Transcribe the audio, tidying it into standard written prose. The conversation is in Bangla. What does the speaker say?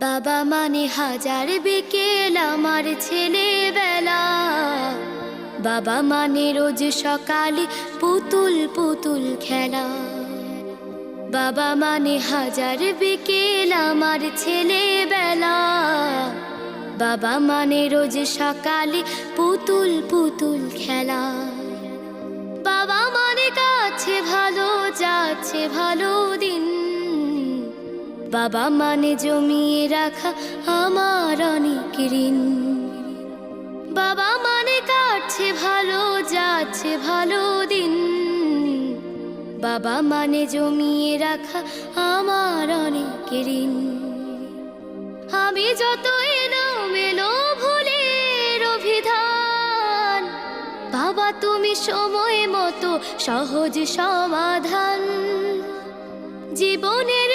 বাবা মানে হাজার বিকেল আমার ছেলেবেলা। বাবা মানে রোজ সকালে পুতুল পুতুল খেলা। বাবা মানে হাজার বিকেল আমার ছেলেবেলা। বাবা মানে রোজ সকালে পুতুল পুতুল খেলা। বাবা মানে কাছে ভালো যাচ্ছে ভালো দিন। বাবা মানে জমিয়ে রাখা আমার অনেক ঋণ। বাবা মানে কাটছে ভালো যাচ্ছে ভালো দিন। বাবা মানে জমিয়ে রাখা আমার অনেক ঋণ। আমি যত এলোমেলো ভুলের অভিধান, বাবা তুমি সময় মতো সহজ সমাধান। জীবনের